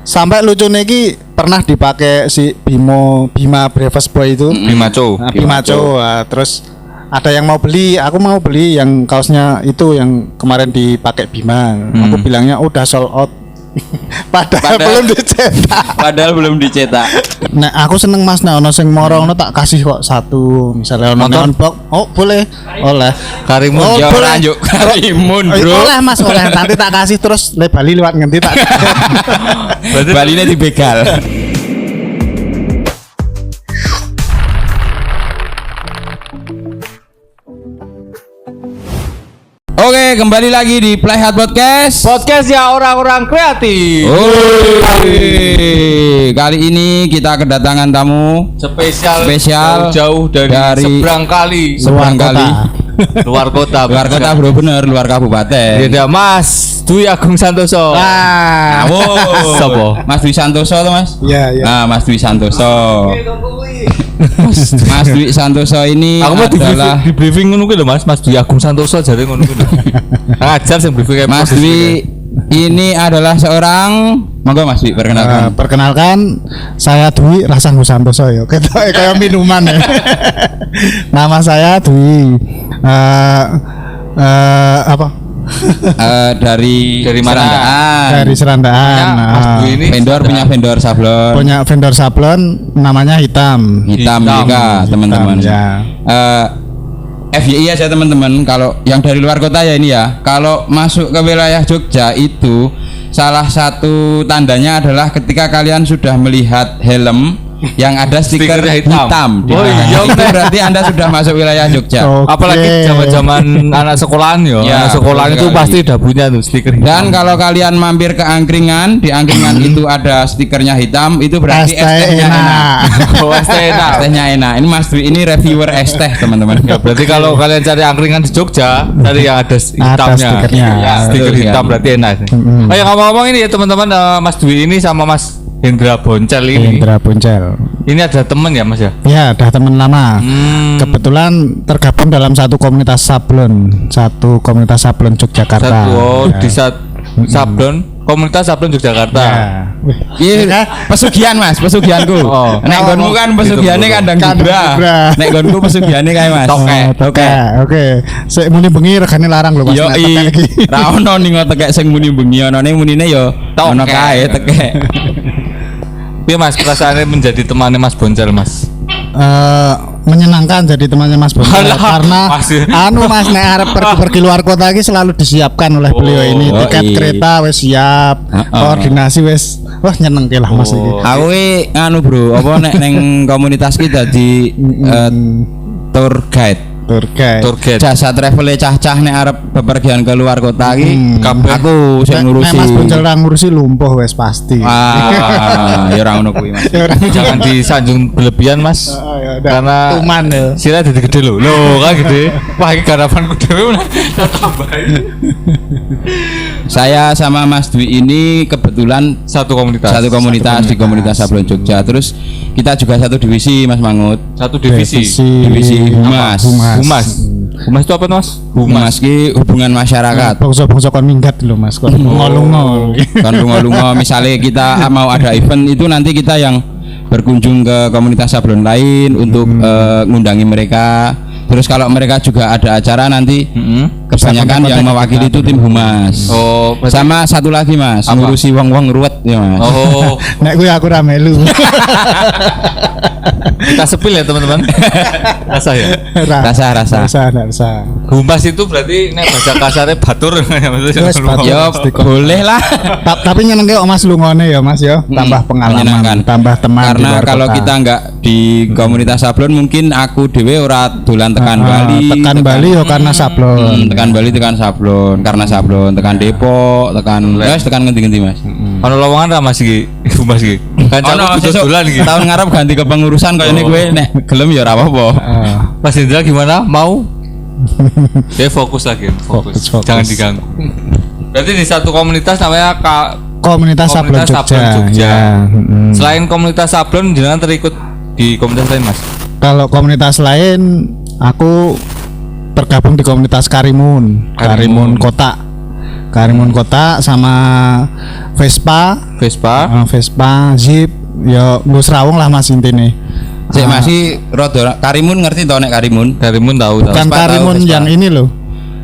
Sampai lucunya iki pernah dipakai si Bima Breakfast Boy itu. Bimaco. Bimaco. Terus ada yang mau beli, aku mau beli yang kaosnya itu yang kemarin dipakai Bima. Aku bilangnya udah sold out. Padahal belum dicetak. Nah, aku seneng Mas, nah ono sing moro ono tak kasih kok satu. Misalnya ono neon box, oh boleh. Oleh. Karimun oh, ya boleh. lanjut. Karimun, Bro. Oleh Mas, oleh. Nanti tak kasih terus le Bali lewat ngendi tak. Berarti Baline dibegal. Oke, kembali lagi di Playhat Podcast. Podcast ya orang-orang kreatif. Kali ini kita kedatangan tamu Spesial jauh dari seberang kali. Luar kota bro, bener, luar kabupaten. Iya, Mas Dwi Agung Santoso. Sopo? Mas Dwi Santoso tuh, Mas? Iya. Nah, Mas Dwi Santoso. Mas Dwi Santoso ini aku mau adalah di briefing ngono kuwi lho, Mas Dwi Agung Santoso jare ngono kuwi. Ngajar sing briefing Mas Dwi ini adalah seorang, monggo Mas Dwi perkenalkan. Perkenalkan, saya Dwi Rasanggu Santoso ya. Kayak minuman ya. Nama saya Dwi. Dari mana? Serandaan. Dari Serandaan. Mas Dwi ini punya vendor sablon. Punya vendor sablon namanya Hitam juga teman-teman. Ya. FYI aja teman-teman, kalau yang dari luar kota ya ini ya, kalau masuk ke wilayah Jogja itu salah satu tandanya adalah ketika kalian sudah melihat helm yang ada stiker hitam. Itu berarti Anda sudah masuk wilayah Jogja. Apalagi zaman-zaman anak sekolahan ya. Anak sekolahan itu pasti udah punya tuh stiker hitam. Dan kalau kalian mampir ke angkringan, di angkringan itu ada stikernya hitam, itu berarti es tehnya enak. Es tehnya enak. Ini Mas Dwi ini reviewer es teh, teman-teman. Ya, berarti kalau kalian cari angkringan di Jogja, cari yang ada hitamnya. Stiker hitam berarti enak. Oh, yang ngomong-ngomong ini ya teman-teman, Mas Dwi ini sama Mas Hendra Boncel ini. Hendra Boncel. Ini ada teman ya, Mas ya? Ya, ada teman lama. Kebetulan tergabung dalam satu komunitas sablon Yogyakarta. Di sablon, komunitas sablon Yogyakarta. Iya, pesugihan Mas, pesugihanku. Nek gonmu kan pesugihannya kandang gibra. Nek gonku pesugihannya kayak Mas. Oke. Sik muni bengi regane larang lho Mas. Yo ra ono ning tekek sing muni bengi, onone munine yo ono kae tekek. Piye Mas perasaannya menjadi temannya Mas Boncel, Mas? Menyenangkan jadi temannya Mas Boncel karena Mas nek arep pergi luar kota iki selalu disiapkan oleh beliau ini. Tiket kereta wis siap, koordinasi wis nyenengke lah Mas iki. Aku bro, apa nek ning komunitas kita di tour guide. Jasa travel cah-cah nek arep bepergian ke luar kota iki aku sing ngurusi. Nek Mas Boncel ra ngurusi lumpuh wis pasti. Ya ora ngono kuwi Mas. Jangan disanjung berlebihan Mas. Karena tuman ya. Sila dadi gede lho. Kan gede. Wah iki garapanku dhewe tambahin. Saya sama Mas Dwi ini kebetulan satu komunitas di komunitas Sablon Jogja. Terus kita juga satu divisi Mas Mangut. Satu divisi Humas itu apa Mas? Humas ki hubungan masyarakat. Bangsa-bangsa kon minggat lho Mas, kon ngolungo. Kon lunga-lunga misalnya kita mau ada event itu nanti kita yang berkunjung ke komunitas sablon lain untuk ngundangi mereka. Terus kalau mereka juga ada acara nanti kebanyakan yang mewakili itu tim humas. Sama satu lagi Mas, ngurusi wong-wong ruwet ya Mas. Nek gue aku ra melu. Kita sepil ya teman-teman. Rasa. Humas itu berarti nek bahasa kasarnya batur ya boleh lah. Tapi nyenengke kok Mas lungone ya Mas ya, tambah pengalaman, tambah teman. Karena kalau kita enggak di komunitas sablon mungkin aku dhewe ora dolan tekan Bali yo karena sablon. Tekan Bali tekan sablon, karena sablon, tekan Depok, tekan ngendi-ngendi Mas. Ono lowongan ra Mas iki? Humas iki. Kancaku butuh dolan iki. Tahun ngarep ganti kepengurusan kaya ini gue nek gelem ya ora apa-apa. Mas Indra gimana? Mau? Dia fokus lagi, fokus. Jangan diganggu. Berarti di satu komunitas namanya Komunitas Sablon Jogja. Selain komunitas sablon, jangan terikut di komunitas lain Mas? Kalau komunitas lain, aku tergabung di komunitas Karimun Kota. Karimun Kota sama Vespa, Vespa, Jeep, ya nggo Serawung lah Mas intine. Sik masih rada Karimun ngerti to nek Karimun? Karimun tahu. Bukan Karimun yang ini loh.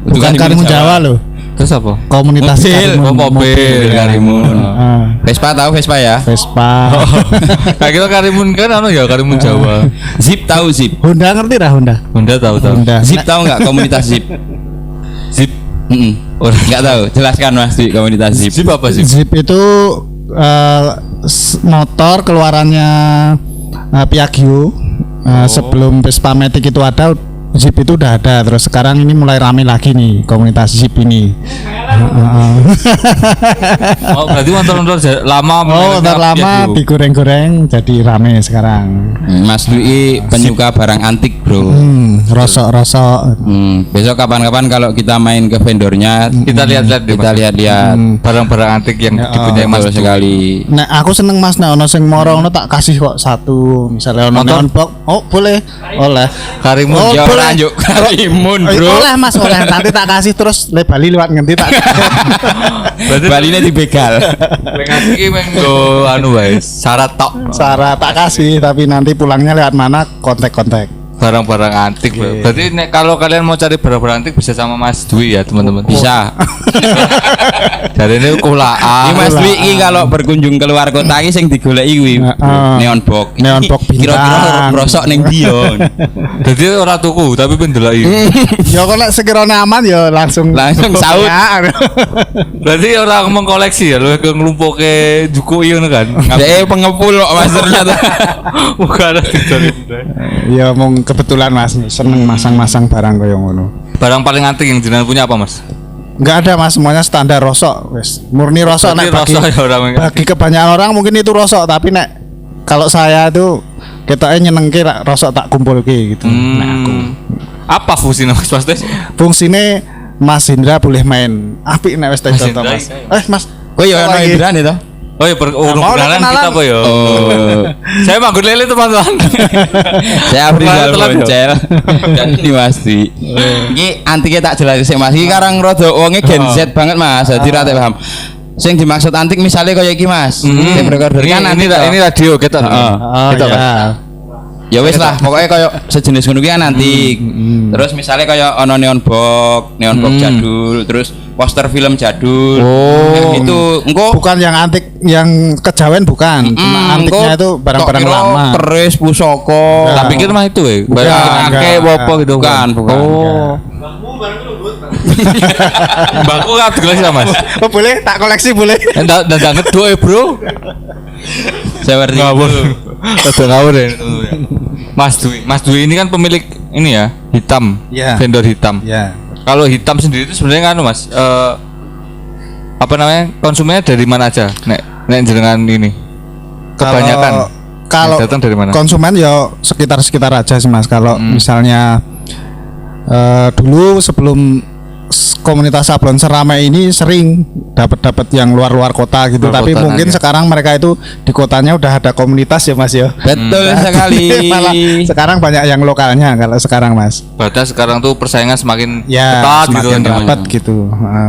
Bukan Karimun Jawa loh. Terus apa? Komunitas mobil Karimun. Vespa tahu Vespa ya? Vespa. Kayak kita Karimun kan ya Karimun Jawa. Zip tahu Zip. Honda ngerti dah Honda? Honda tahu. Zip tahu enggak komunitas Zip? Zip. Enggak tahu. Jelaskan Mas di komunitas Zip. Zip apa sih? Zip itu motor keluarannya Piaggio. Sebelum Vespa Matic itu ada, Jeep itu udah ada. Terus sekarang ini mulai rame lagi nih komunitas Jeep ini. Oh, berarti motor-motor lama. Motor lama digoreng-goreng jadi rame sekarang. Mas Dwi penyuka barang antik, Bro. Rosok-rosok. Besok kapan-kapan kalau kita main ke vendornya, kita lihat-lihat deh, kita lihat-lihat barang-barang antik yang dipunyai Mas sekali. Nah, aku seneng Mas, nah ono sing moro ono tak kasih kok satu. Misalnya ono neon box. Oh, boleh. Oleh. Karimun. Oh, boleh. Lanjut Karimun, Bro. Oleh Mas, oleh. Nanti tak kasih terus le Bali lewat ngendi tak. Baline dibegal. Ngasih ki menggo anu wae, syarat tok. Syarat tak kasih, tapi nanti pulangnya lewat mana kontak-kontak. Barang-barang antik, Bro. Berarti kalau kalian mau cari barang-barang antik bisa sama Mas Dwi ya, teman-teman. Bisa. Jadi ini kulaan. Ini Mas Dwi iki kalau berkunjung ke luar kota iki sing digoleki kuwi neon box. Neon box bintang. Kira-kira rosok ning ndi yo. Jadi ora tuku tapi pendelaki. Ya kok nek sekirane aman ya langsung saut. Berarti orang mengkoleksi ya, lu ngelumpuke juku ngono kan. Dek pengepul kok Mas ternyata. Bukan ada dicari. Ya mong kebetulan Mas seneng masang-masang barang kaya ngono. Barang paling antik yang jenengan punya apa, Mas? Enggak ada Mas, semuanya standar rosok, wes. Murni rosok nek bagi kebanyakan orang mungkin itu rosok, tapi nek kalau saya itu ketoknya nyenengke rosok tak kumpulke gitu. Nah, aku. Apa fungsinya Mas Pasti? Fungsinya Mas Indra boleh main. Apik nek wis contoh Mas. Mas, kowe yo ono Indra nih to? Oh ya perkenalan kita apa ya? Oh. Saya Manggut Lele teman-teman. Saya Afrizal Boncel. Dan ini Mas Dwi. Iki antike tak jelasin sik Mas. Iki karang rada wonge Gen Z banget Mas. Dadi ra paham. Sing dimaksud antik misalnya kaya iki Mas. Tape recorder kan ini radio kita. Kita kan. Ya wis lah, pokoknya kayak sejenis ngono kuwi kan antik. Terus misalnya kayak ono neon box jadul, terus poster film jadul. Oh, itu engko bukan yang antik yang kejawen bukan. Cuma antiknya itu barang-barang lama. Keris, pusaka. Tak pikir mah itu barang akeh apa gitu. Bukan. Oh. Mbakku kan koleksi Mas. Oh, boleh tak koleksi boleh. Ndang ngeduk Bro. Saya ngerti. Ngawur ya. Mas Dwi ini kan pemilik ini ya, hitam. Vendor hitam. Iya. Kalau hitam sendiri itu sebenarnya kan Mas, apa namanya? Konsumennya dari mana aja? Nek jenengan ini. Kebanyakan. Kalau datang dari mana? Konsumen ya sekitar aja sih Mas. Kalau misalnya dulu sebelum komunitas sablon seramai ini sering dapat yang luar kota gitu, tapi mungkin sekarang mereka itu di kotanya udah ada komunitas ya Mas ya. Betul sekali. Malah sekarang banyak yang lokalnya kalau sekarang Mas. Berarti sekarang tuh persaingan semakin ketat gitu, rapat gitu.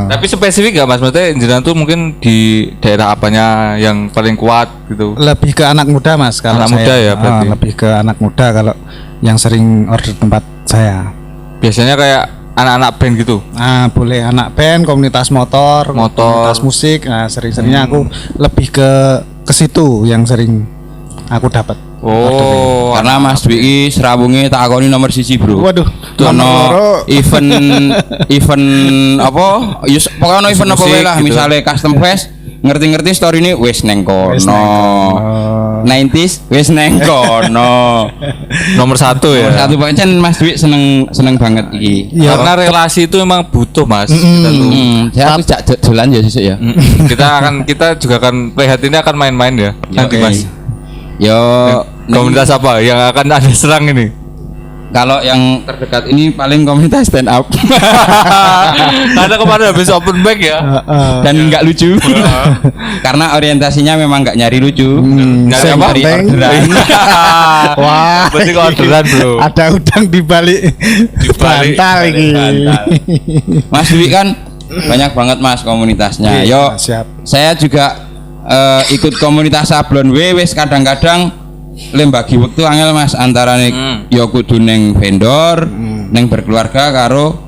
Tapi spesifik gak Mas? Maksudnya jenengan tuh mungkin di daerah apanya yang paling kuat gitu? Lebih ke anak muda Mas kalau anak saya. Muda ya berarti. Lebih ke anak muda kalau yang sering order tempat saya. Biasanya kayak anak-anak band gitu. Boleh anak band, komunitas motor, komunitas musik. Nah, sering-seringnya aku lebih ke situ yang sering aku dapat. Oh, karena Mas Dwi serawunge tak akoni nomor 1 Bro. Waduh, ono event apa? Yus pokoknya event apa wae lah, gitu. misalnya custom fest ngerti-ngerti story ini wis neng kono. 90s wis neng kono. Nomor 1 ya. Nomor 1 pancen Mas Dwi seneng banget iki. Ya, karena relasi itu memang butuh Mas. Kita tuh. Saya harus jalan ya sesuk ya. Kita juga akan prihatin akan main-main ya. Nanti Mas. Yo komunitas apa yang akan ada serang ini? Kalau yang terdekat ini paling komunitas stand up. Karena kemarin habis open mic ya. Dan nggak lucu. Karena orientasinya memang nggak nyari lucu. Nyari apa? Orderan. Wah, berarti orderan Bro. Ada udang di balik bantal ini. Mas Dwi kan banyak banget Mas komunitasnya. Oke, Yo, siap. saya juga ikut komunitas sablon wis kadang-kadang lembagi waktu angel Mas antara yo kudu neng vendor, neng berkeluarga karo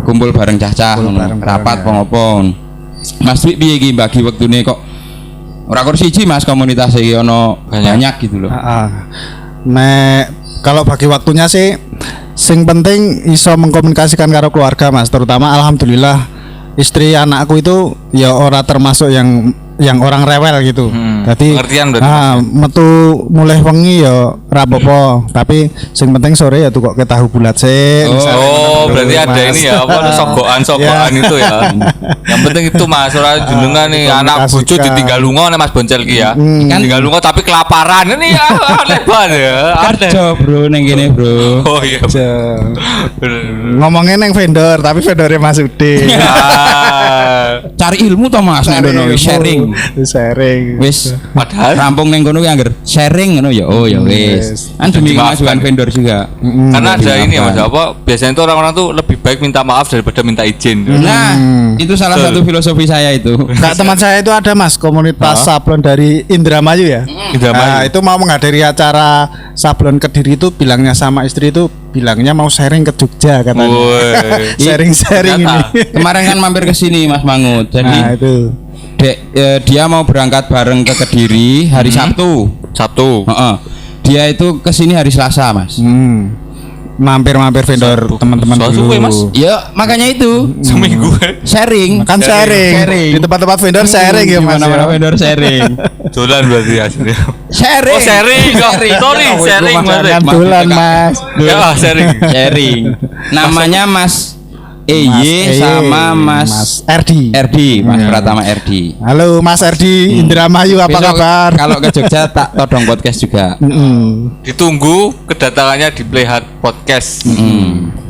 kumpul bareng cacah rapat pengopon. Mas Dwi piye iki bagi wektune kok ora kursi siji Mas komunitas iki ono banyak gitu loh. Nek kalau bagi waktunya sih sing penting iso mengkomunikasikan karo keluarga Mas, terutama alhamdulillah istri anakku itu ya ora termasuk yang orang rewel gitu. Jadi metu mulai wengi ya ra apa-apa, tapi sing penting sore ya tuh kok tahu bulat sih. Oh, berarti ada ini ya apa sogokan itu ya. Yang penting itu Mas, ora jenengan nih anak bojo ditinggal lunga nek Mas Boncel ki ya. Tinggal lunga tapi kelaparan ini ya aneh banget ya. Kerja bro neng gini bro. Oh iya. Ngomongin neng vendor tapi vendornya Mas Ude. Cari ilmu toh Mas nek dono sharing. Wis padahal rampung neng kono ki angger sharing ngono ya. Oh ya wis. Kan demi kemajuan vendor juga. Karena ada ini ya Mas, apa biasanya itu orang-orang tuh lebih baik minta maaf daripada minta izin. Nah, itu salah satu filosofi saya itu. Kak teman saya itu ada Mas komunitas sablon dari Indramayu ya. Nah, itu mau menghadiri acara sablon Kediri itu bilangnya sama istri itu bilangnya mau sharing ke Jogja katanya. Sharing-sharing ini. Kemarin kan mampir ke sini Mas Mangut. Jadi nah, itu. Dia mau berangkat bareng ke Kediri hari Sabtu. Dia itu ke sini hari Selasa Mas. Mampir-mampir vendor teman-teman dulu. Mas. Ya makanya itu seminggu sharing. Kan sharing. Di tempat-tempat vendor sharing ya Mas. Mana vendor sharing. Dolan berarti aslinya. Sharing. Oh sharing. Sorry sharing Mas. Dolan Mas. Ya sharing. Namanya Mas EY sama Mas RD, Mas Pratama RD. Halo Mas RD, Indramayu apa kabar? Kalau ke Jogja tak todong podcast juga. Ditunggu kedatangannya di Playhat Podcast.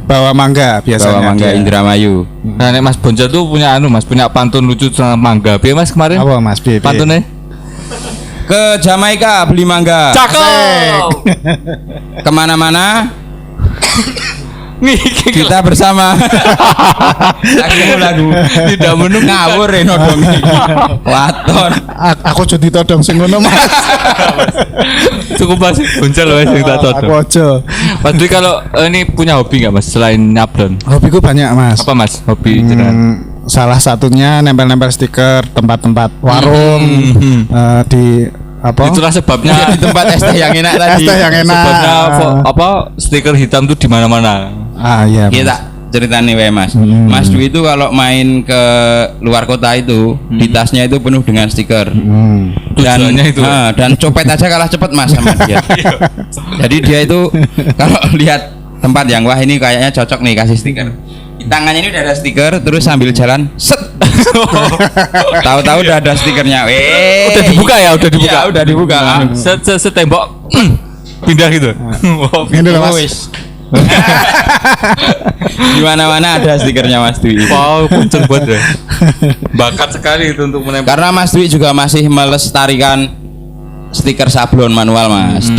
Bawa mangga biasanya. Bawa mangga Indramayu. Nah, Mas Boncel tuh punya Mas punya pantun lucu tentang mangga. Piye Mas kemarin? Apa Mas? Pantunnya? Ke Jamaika beli mangga. Cakep. Kemana-mana kita bersama. Lagu tidak menung ngawur reno dong. Waton. Aku jadi todong sing ngono Mas. Cukup Mas Boncel wes sing tak todong. Aku aja. Mas Dwi kalau ini punya hobi enggak Mas selain nyablon? Hobiku banyak Mas. Apa Mas hobi jenengan? Salah satunya nempel-nempel stiker tempat-tempat warung di apa? Itulah sebabnya di tempat es teh yang enak tadi. Es teh yang enak. Sebabnya apa stiker hitam tuh di mana-mana. Ah iya. Kita ceritanya wae Mas. Mas Dwi itu kalau main ke luar kota itu di tasnya itu penuh dengan stiker. Dan itu. Dan copet aja kalah cepet Mas sama dia. Jadi dia itu kalau lihat tempat yang wah ini kayaknya cocok nih kasih stiker. Di tangannya ini udah ada stiker terus sambil jalan set. Tahu-tahu udah ada stikernya. Udah dibuka ya, udah dibuka. Ya, udah dibuka. Setembok pindah gitu. Wow, pindah Mas. Di mana-mana ada stikernya Mas Dwi. Wow, kenceng banget ya. Bakat sekali itu untuk menempel. Karena Mas Dwi juga masih melestarikan stiker sablon manual Mas.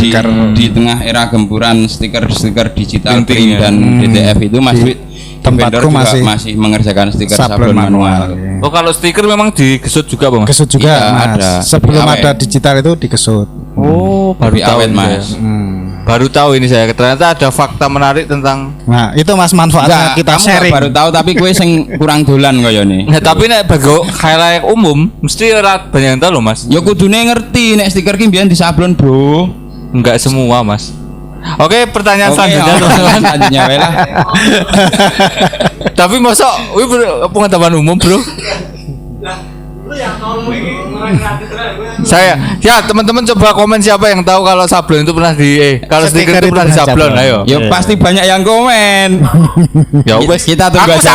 Di tengah era gempuran stiker digital print dan DTF itu Mas Dwi tempatku masih mengerjakan stiker sablon manual. Oh kalau stiker memang digesut juga Bang? Gesut juga iya, Mas. ada. Sebelum ada digital itu digesut. Oh baru tahu awet Mas. Baru tahu ini saya ternyata ada fakta menarik tentang. Nah itu Mas manfaatnya kita sharing. Baru tahu tapi gue sing kurang dolan koyone. Nah tapi nek bagi khalayak umum mesti ora banyak yang tahu loh Mas. Ya kudune ngerti nek stiker ki mbiyen di sablon bro. Enggak semua Mas. Oke, pertanyaan selanjutnya teman-teman. Selanjutnya wae lah. Tapi masa pengetahuan umum, Bro? Saya ya teman-teman coba komen siapa yang tahu kalau sablon itu pernah kalau stiker itu pernah di sablon, ayo. Ya pasti banyak yang komen. Ya wes kita tunggu aja.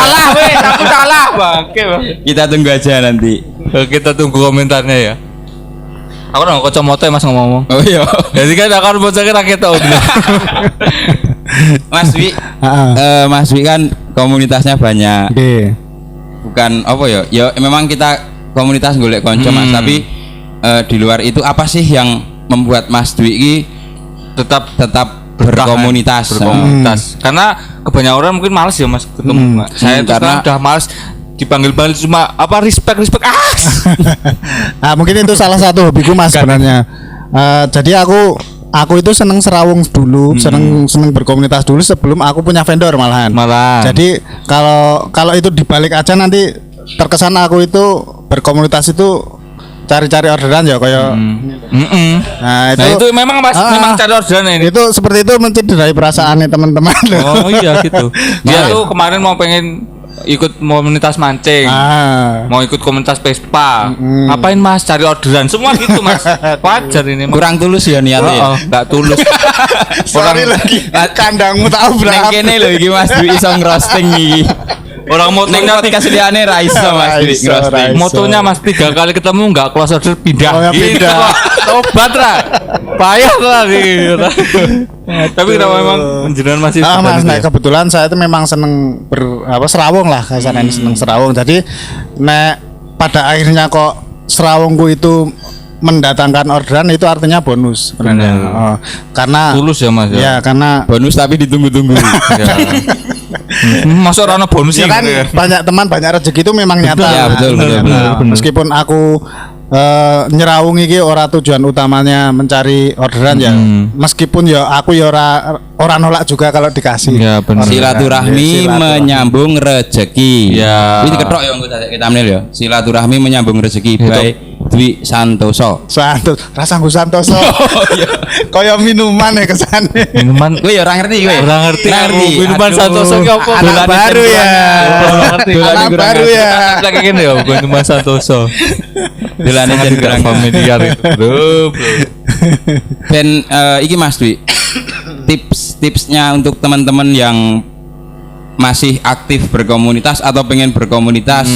Aku salah, Bangke. Kita tunggu aja nanti. Kita tunggu komentarnya ya. Aku nang kacamata Mas ngomong. Oh iya. Jadi kan akan bocahke rakyat tahu. Mas Wi. Mas Wi kan komunitasnya banyak. Bukan apa ya? Ya memang kita komunitas golek konco Mas, tapi di luar itu apa sih yang membuat Mas Dwi ini tetap berkomunitas. Karena kebanyakan orang mungkin malas ya Mas ketemu. Saya tuh karena udah malas dipanggil-panggil cuma apa respect. Nah, mungkin itu salah satu hobiku Mas sebenarnya. Jadi aku itu seneng serawung dulu, seneng berkomunitas dulu sebelum aku punya vendor malahan. Jadi kalau itu dibalik aja nanti terkesan aku itu berkomunitas itu cari-cari orderan ya kayak. Nah, itu memang Mas memang cari orderan ini. Itu seperti itu mencederai perasaannya teman-teman. Oh iya gitu. Dia tuh kemarin mau pengen ikut komunitas mancing, mau ikut komunitas Vespa, ngapain Mas cari orderan semua gitu Mas, wajar ini Mas. Kurang tulus ya niatnya, nggak tulus. Sorry lagi, kandangmu tahu berapa? Kene lho iki Mas Dwi iso ngrosting iki. Orang motonya podcast liane ra iso Mas Dwi ngrosting. Motonya Mas 3 kali ketemu nggak close order pindah. Oh, ya pindah. Tobat ra, payah lah nih. Tapi kenapa memang jenengan masih Mas, nah kebetulan saya itu memang seneng serawung lah, kasarnya seneng serawung. Jadi pada akhirnya kok serawungku itu mendatangkan orderan itu artinya bonus sebenarnya. Karena tulus ya Mas ya karena bonus tapi ditunggu-tunggu. Masuk rana bonus ya kan gitu ya. Banyak teman banyak rezeki itu memang nyata. Ya, betul. Meskipun aku nyerawung iki ora tujuan utamanya mencari orderan ya. Meskipun ya aku ya ora nolak juga kalau dikasih. Ya, silaturahmi menyambung rezeki. Ya. Ini ketok ya kita ambil ya. Silaturahmi menyambung rezeki. Baik Dwi Santoso. Rasangku Santoso. Kaya minuman ya kesane. Minuman. Kowe ya ora ngerti kowe. Ora ngerti. Minuman Santoso ki apa? Anak baru ya. Anak baru ya. Lagi kene ya minuman Santoso. Dolane jan kurang familiar itu, Bro. Ben iki Mas Dwi. Tips-tipsnya untuk teman-teman yang masih aktif berkomunitas atau pengen berkomunitas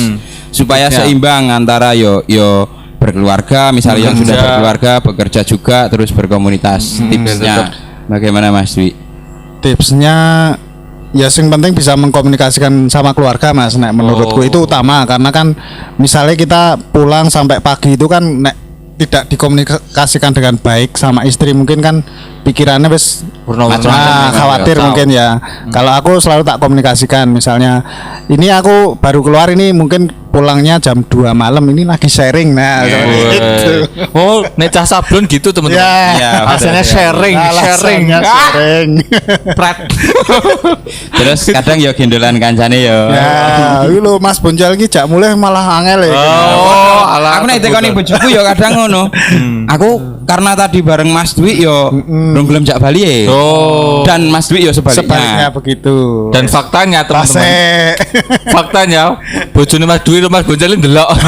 supaya seimbang antara yo berkeluarga, misalnya yang sudah berkeluarga, bekerja juga terus berkomunitas. Tipsnya bagaimana Mas Dwi? Tipsnya ya yang penting bisa mengkomunikasikan sama keluarga Mas. Menurutku itu utama karena kan misalnya kita pulang sampai pagi itu kan tidak dikomunikasikan dengan baik sama istri mungkin kan pikirannya wis khawatir mungkin ya. Kalau aku selalu tak komunikasikan misalnya ini aku baru keluar ini mungkin pulangnya jam 2 malam ini lagi sharing gitu. Oh, nek cah sablon gitu teman-teman. Ya, asalnya sharing. Pret. Terus kadang ya gendolan kancane ya. Ya, iki lho Mas Bonjol iki jak mulai malah angel ya. Oh, aku nek tekoni bojoku ya kadang ngono. Aku karena tadi bareng Mas Dwi yo belum gelem jak Bali ya. Dan Mas Dwi yo sebaliknya begitu. Dan faktanya teman-teman. Faktanya bojone Mas Dwi Mas Bonjol ndelok.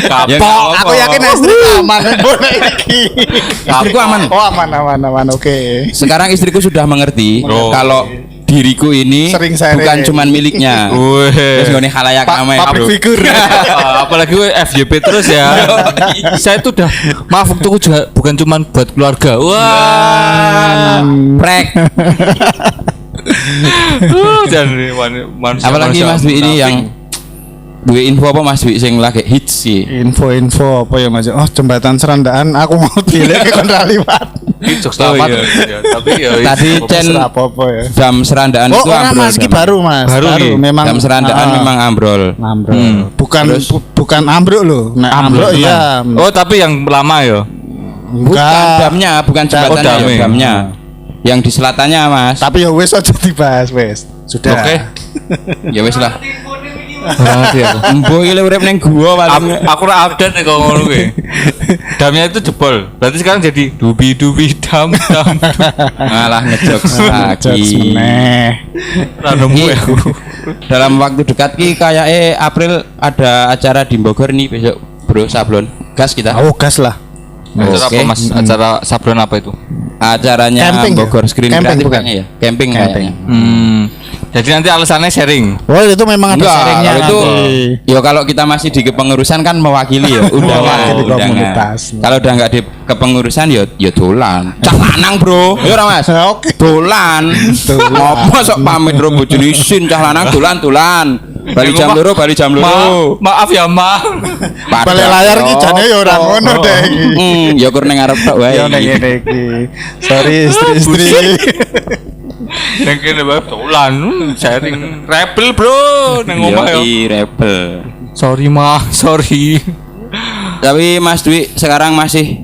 Kapok. Aku yakin istri aman iki. Istriku aman. Oh, aman. Oke. Sekarang istriku sudah mengerti kalau diriku ini bukan cuman miliknya. Terus ngene khalayak ramai, Bro. Figur. Apalagi gue FYP terus ya. Saya tuh udah maaf waktuku juga bukan cuman buat keluarga. Wah. Prek. Apalagi Mas Dwi ini yang duwe info apa Mas Dwi sing lagi hits sih. Info apa ya Mas? Oh, jembatan Serandaan aku mau dilek kon ra liwat. Tapi ya tadi Cen apa ya. Dam Serandaan itu ambrol. Mas, baru memang Dam Serandaan memang ambrol. Bukan ambruk loh. Nah, ambruk iya. Oh, tapi yang lama ya. Bukan damnya, bukan jembatannya, damnya. Yang di selatannya Mas. Tapi ya wis aja dibahas wis. Sudah. Oke. Ya wis lah. Mbok iki urip ning gua paling. Aku ora update nek ngono kuwi. Damnya itu jebol. Berarti sekarang jadi dubi dam. Malah ngejokes lagi. Random gue aku. Dalam waktu dekat ki kayake April ada acara di Bogor nih besok, Bro Sablon. Gas kita. Oh, gas lah. Acara apa Mas? Acara Sablon apa itu? Acaranya camping Bogor ya? Screen Camping Kreatif bukan? ya? Camping. Jadi nanti alasannya sharing. Oh, itu memang ada sharingnya. Kalau itu ya kalau kita masih di kepengurusan kan mewakili ya undangan. Komunitas. Kalau udah nggak di kepengurusan ya dolan. Cak lanang, Bro. Ya ora Mas? Oke. Dolan. Ngopo sok pamit ro bojone isin cah lanang dolan. Bali jam loro, Bali jam loro. Maaf ya, Ma. Balik layar ki jane ya ora ngono deh iki. Ya kur ning arep tok wae. Ya ning ngene iki. Sorry istri-istri. Neng kene bae dolan sharing rebel, Bro. Nang omah yo. Rebel. Sorry, Ma. Sorry. Tapi Mas Dwi sekarang masih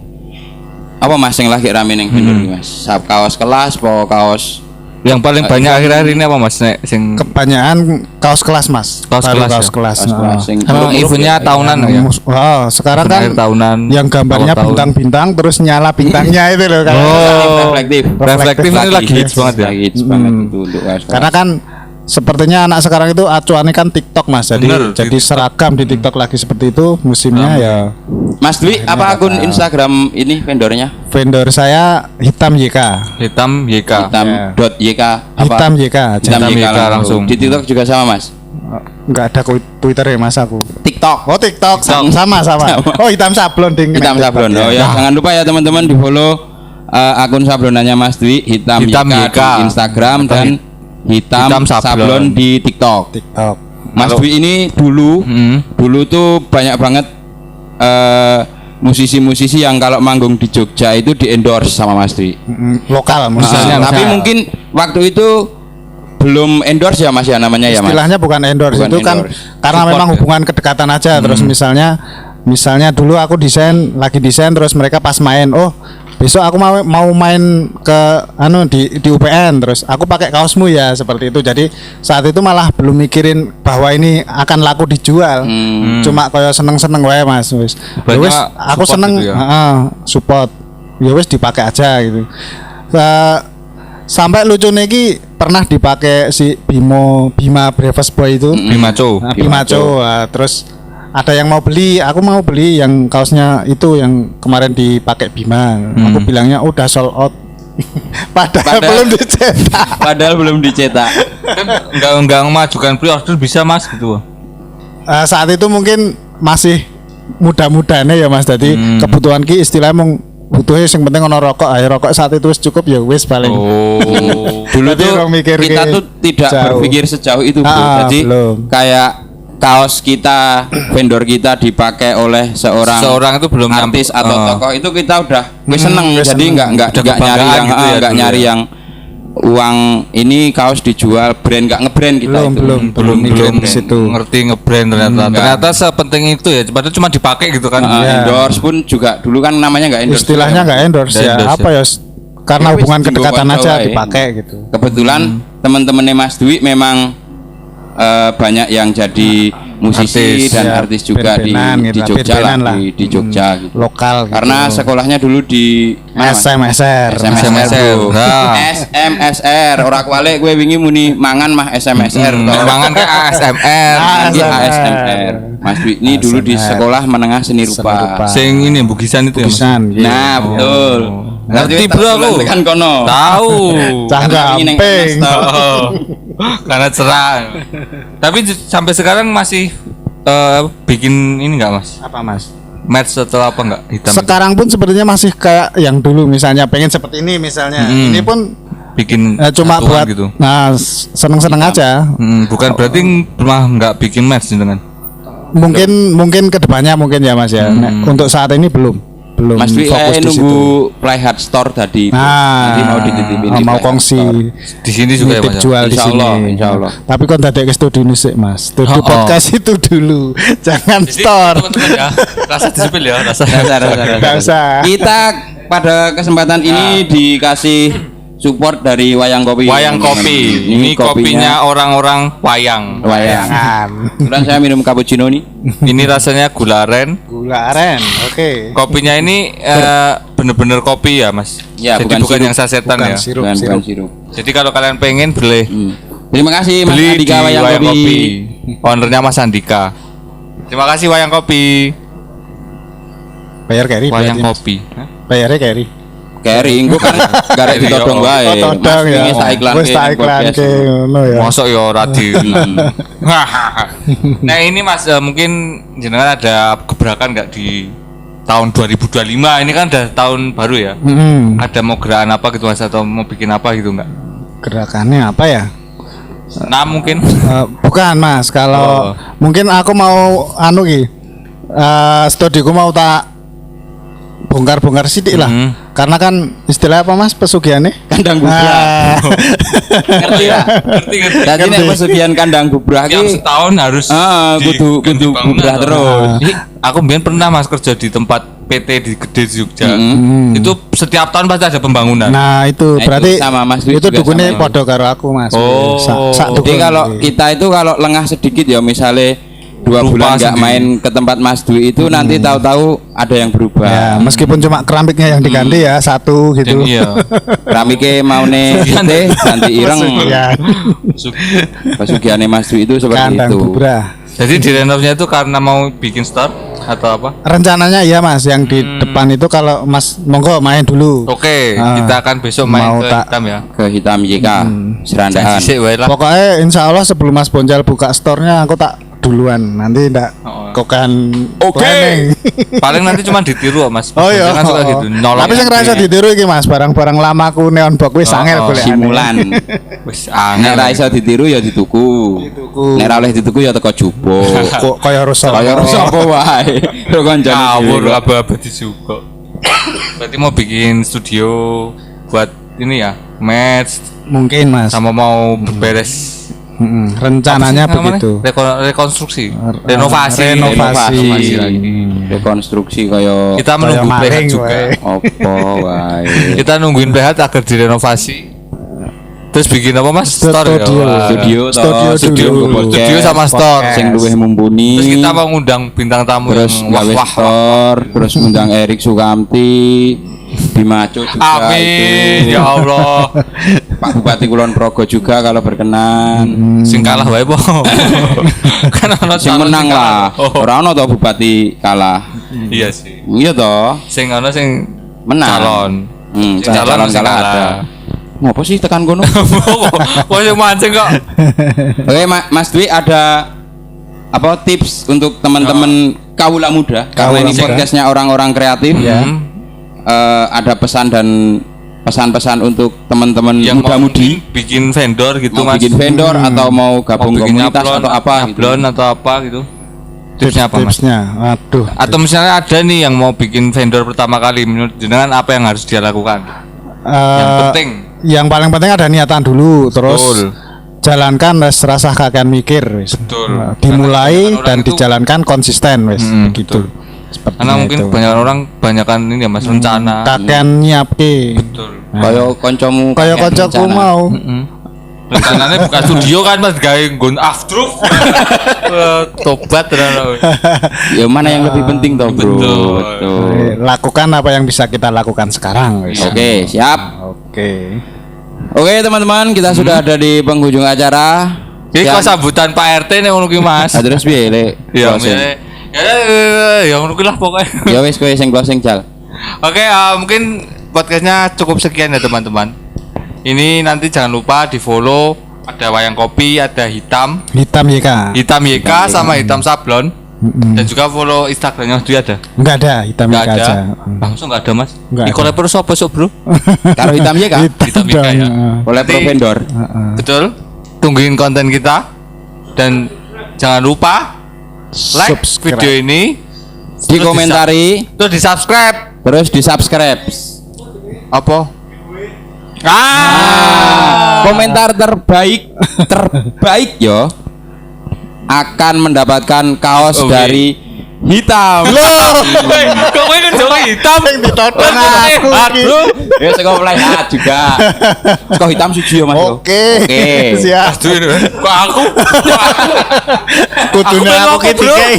apa Mas yang lagi rame ning vendor iki, Mas? Kaos kelas apa kaos Yang paling banyak akhir-akhir ini apa, Mas? Nek sing Kebanyakan kaos kelas, Mas. Kaos Baru kelas, kaos ya? kelas. kaos kelas sing emang eventnya tahunan ya? Wow, sekarang kan Akhir tahunan. yang gambarnya awal tahun. bintang-bintang terus nyala bintangnya itu loh kan. reflektif. Reflektif ini lagi hits banget ya. Lagi hits banget itu untuk kaos kelas. Karena kan sepertinya anak sekarang itu acuannya kan TikTok, Mas. Jadi Bener, jadi di TikTok. seragam di TikTok lagi seperti itu musimnya ya. Mas Dwi, apa akun Instagram ini vendornya? Vendor saya Hitam YK. Hitam YK. Hitam.yk apa? Hitam YK. Hitam Hitam YK YK langsung. Di TikTok juga sama, Mas? Enggak ada Twitter ya, Mas aku. TikTok. Oh, TikTok sama. Oh, Hitam Sablon ding. Hitam Sablon. Oh ya, jangan lupa ya teman-teman di follow akun sablonannya Mas Dwi, Hitam Hitam YK YK. di Instagram dan Hitam Hitam Sablon Sablon di TikTok. TikTok. Mas Dwi ini dulu tuh banyak banget musisi-musisi yang kalau manggung di Jogja itu di endorse sama Mas Dwi. Lokal Misalnya, misalnya. Tapi mungkin waktu itu belum endorse ya Mas ya namanya ya Mas. Istilahnya bukan endorse, Bukan itu kan endorse. karena Support memang ya? hubungan kedekatan aja. Terus misalnya dulu aku lagi desain terus mereka pas main, oh besok aku mau main ke di UPN, terus aku pakai kaosmu ya, seperti itu. Jadi saat itu malah belum mikirin bahwa ini akan laku dijual. Cuma kayak seneng-seneng wae Mas, wis. Ya wis, aku support seneng gitu ya? support. Ya wis dipakai aja gitu. Sampai lucu nih pernah dipakai si Bima Breakfast Boy itu. Bimaco. Bimaco. Terus ada yang mau beli, aku mau beli yang kaosnya itu yang kemarin dipakai Bima. Aku bilangnya udah sold out. Padahal belum dicetak. Padahal belum dicetak. Kan enggak memajukan pre-order bisa, Mas, gitu. Saat itu mungkin masih muda-mudanya ya Mas. Jadi kebutuhan ki istilahnya mung butuhnya yang penting ono rokok, rokok saat itu wis cukup ya wis paling. Dulu Tapi tuh orang mikir kita tuh tidak jauh. berpikir sejauh itu, Bro. Jadi belum. kayak kaos kita, vendor kita dipakai oleh seorang itu belum artis nyampe. atau tokoh itu kita udah seneng. wis Jadi seneng. nggak Udah nyari kebanggaan yang gitu ya nggak dulu nyari ya. yang uang ini kaos dijual brand, nggak ngebrand kita itu. belum mikirin di situ. ngerti ngebrand ternyata sepenting itu ya, padahal cuma dipakai gitu kan. Endorse pun juga dulu kan namanya nggak endorse. Istilahnya nggak endorse Nggak ya, endorse apa ya? Karena Ya wis, hubungan tinggal kedekatan konco aja wae. dipakai gitu. Kebetulan teman-temannya Mas Dwi memang banyak yang jadi musisi Artis, dan ya, artis juga di band-bandan gitu, Jogja band-bandan lah, lah. di Jogja gitu. Lokal gitu. Karena sekolahnya dulu di mana, Mas? SMSR. SMSR, bro. Nah. SMSR. Ora kualik gue wingi muni mangan mah SMSR. Mangan ke ASMR. Lagi ASMR. Mas Dwi ini dulu di ASMR. sekolah menengah seni Seni rupa. rupa. Sing ini Bugisan itu ya, Mas? Bugisan, iya. Nah, betul. Ngerti, Mas Dwi bro, tak aku. tekan kono. Tahu. Cah Karena wingi neng gamping. MS tau. Oh, karena cerah. Tapi sampai sekarang masih bikin ini enggak, Mas? Apa Mas? Match atau apa enggak? Hitam. Sekarang pun sepertinya masih kayak yang dulu, misalnya pengen seperti ini misalnya. Ini pun bikin cuma satuan buat gitu. seneng-seneng aja. Bukan berarti pernah enggak bikin match gitu kan? Mungkin kedepannya mungkin ya Mas ya. Untuk saat ini belum Mas Dwi fokus di situ. nunggu Play Hard Store tadi. Nanti mau dititipin di mau Play Hard kongsi Store. Di sini juga ya, nitip Mas. jual di Insya sini. Allah, insya Allah. Tapi kon dadek ke studio nih sih Mas. Studio podcast itu dulu. Jangan Jadi, store. teman-teman ya, rasa disipil ya, rasa. Nggak usah. Kita pada kesempatan ini dikasih support dari Wayang Kopi. Wayang kopi. Ini kopinya orang-orang wayang. Wayang. Jangan. Kebetulan saya minum cappuccino nih. Ini rasanya gula aren. Gula aren. Oke. Kopinya ini bener-bener kopi ya, Mas. Ya, Jadi bukan bukan sirup. yang sasetan Bukan ya. sirup. Bukan sirup. Jadi kalau kalian pengen beli Terima kasih Mas beli di Andika Wayang Kopi. Ownernya Mas Andika. Terima kasih Wayang Kopi. Bayar carry. Wayang berarti, Mas. Kopi. Hah? Bayarnya carry. Keri, engko kan garek ditodong wae. Oh, todong ya. Mas tak iklan Wis tak iklan ke ngono ya. Mosok ya ora di. Nah, ini Mas mungkin jenengan ada gebrakan nggak di tahun 2025? Ini kan udah tahun baru ya. Mm-mm. Ada mau gerakan apa gitu Mas, atau mau bikin apa gitu nggak? Gerakannya apa ya? mungkin. Bukan Mas, kalau mungkin aku mau anu ki. Studioku mau tak bongkar-bongkar sidik lah. Karena kan istilah apa Mas pesugihannya? Kandang bubrah. Ngerti ya? Ngerti. Jadi nek pesugihan kandang bubrah Tiap ki setahun harus kudu bubrah terus. Jadi, aku mbiyen pernah Mas kerja di tempat PT di gede di Jogja. Itu setiap tahun pasti ada pembangunan. Nah, itu berarti sama Mas itu juga dukune sama. podo karo aku Mas. Oh. Sak Jadi dukun. kalau kita itu kalau lengah sedikit ya misalnya 2 Lupa bulan nggak sendiri. main ke tempat Mas Dwi itu nanti tahu-tahu ada yang berubah. Ya, meskipun cuma keramiknya yang diganti ya satu gitu. Iya. Keramiknya mau nih teh ganti ireng. Ya, Pesugihannya Mas Dwi itu seperti kandang itu. bubrah. Jadi direnovnya itu karena mau bikin store atau apa? Rencananya iya Mas, yang di depan itu kalau Mas monggo main dulu. Oke, Ah, kita akan besok main mau ke tak- hitam ya. Ke hitam YK serandaan. Janji sih wae lah. Pokoknya insya Allah sebelum Mas Bonjal buka store-nya aku tak duluan. Nanti ndak Oh. kokan Oke. planning. Paling nanti cuma ditiru Mas. Oh iya. Jangan suka gitu. Nolong. Tapi sing rasa ditiru iki Mas, barang-barang lama aku neon box wis angel golekane. Simulan. Wis Nek angel. ra iso ditiru ya dituku. Nek ra oleh dituku ya teko jubo. Kok kaya rusak. Kaya rusak apa wae. Lho kancane. Ngawur dhewe. abadi juga. Berarti mau bikin studio buat ini ya, match Mungkin Mas. sama mau beres Rencananya apa sih namanya? begitu. Rekonstruksi, renovasi, Renovasi. lagi. Rekonstruksi kaya Kita menunggu maling, PH juga. wae. apa wae. Kita nungguin PH agar direnovasi. Terus bikin apa Mas? Store ya? Wah. Studio Studio Studio, dulu. studio sama store. sing luwih mumpuni. Terus kita mau ngundang bintang tamu terus yang gawe wah. store, terus ngundang Erik Sukamti, Bimaco juga Amin, itu. ya Allah. Pak Bupati Kulon Progo juga kalau berkenan. Sing kalah wae po. Kan ono Sing calon menang lah. kalah. Oh, Ora ono to bupati kalah. iya sih. Iya toh, Sing ono sing menang. calon. Hmm, Sing calon calon kalah ada. Ngopo sih tekan kono? Kok sing mancing kok. Oke, Mas Dwi ada apa tips untuk teman-teman kaula muda? Karena ini Kaula muda. podcastnya orang-orang kreatif. Hmm. Ada pesan dan pesan-pesan untuk teman-teman Yang mau muda-mudi bikin vendor gitu mau Mas. bikin vendor atau mau Mau gabung bikin komunitas nyablon, atau apa gitu. nyablon atau apa gitu. Tipsnya apa Mas? Tipsnya, aduh. Atau misalnya ada nih yang mau bikin vendor pertama kali, menurut jenengan apa yang harus dia lakukan? Yang penting. Yang paling penting ada niatan dulu, terus Betul. jalankan wis rasa kakean mikir wis. Betul. Dimulai Karena dan orang itu- dijalankan konsisten wis begitu. Karena mungkin banyak orang banyakan ini ya Mas rencana. kakean nyiapke. Betul. Kaya kancamu Kaya kakek kancaku rencana. mau. Rencananya buka studio kan Mas gawe nggon aftruf. Tobat tenan. Ya mana yang lebih penting toh bro. Betul. Lakukan apa yang bisa kita lakukan sekarang wis. Oke siap. Oke. Oke teman-teman kita sudah ada di penghujung acara. Iki kok sambutan Pak RT nih ngono ki Mas. Nah, terus piye Le? Ya, Closing. ya ngono ki lah pokoknya. Ya wis kowe sing closing Jal. Oke, mungkin podcastnya cukup sekian ya teman-teman. Ini nanti jangan lupa di follow, ada wayang kopi, ada hitam Hitam YK. sama hitam sablon, dan juga follow Instagramnya dia ada. Enggak ada, hitam Nggak YK ada, aja. langsung nggak ada Mas. Nggak Di ada. koleper sopo sok bro? Karo hitam ya kan? Hitam YK ya. dong. Oleh pro Nanti- vendor. Betul. Tungguin konten kita dan jangan lupa like Subscribe. video ini, Dikomentari terus di subscribe. terus di subscribe. Apa? Komentar terbaik yo akan mendapatkan kaos Oke. dari hitam. Kok kowe ngejoki hitam? Ditonton aku iki. Bro. Ya sing mulai juga. Kok hitam suci yo Mas. yo? Oke. Oke. Siap. Kok aku? Kudune melu aku aku, ki bro. dikai.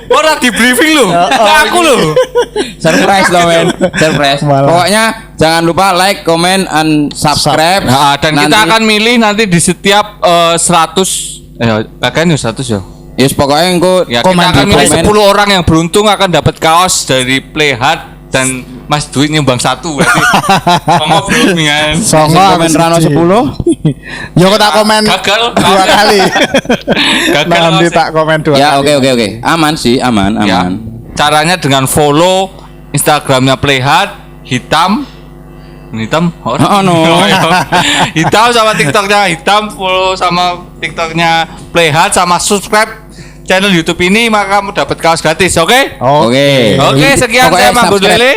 Ora di briefing lu. Aku lu. Surprise loh men. Surprise. Malah. Pokoknya jangan lupa like, comment, and subscribe. Nah, dan kita Nanti- akan milih nanti di setiap 100 kakaknya 100 ya. Yes pokoknya engko Ya, Komen kita akan di milih komen. 10 orang yang beruntung akan dapat kaos dari Playhard dan Mas Dwi nyumbang 1 berarti. Ngomong berhubungan. Songo komen aku Rano siji. 10. Yo kok tak komen Gagal. 2 kali. Gagal Nanti kaosnya. tak komen 2 Ya kali. oke. Aman sih, aman. Ya. Caranya dengan follow Instagramnya Playhard hitam Hitam? Oh, no. Hitam sama TikToknya hitam, follow sama TikToknya Playhard sama subscribe channel YouTube ini maka kamu dapat kaos gratis, oke? Oke. Oke, sekian Pokoknya saya Mambut subscribe. Lele.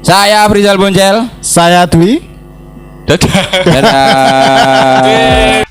Saya Afrizal Boncel. Saya Dwi. Dadah. Dadah.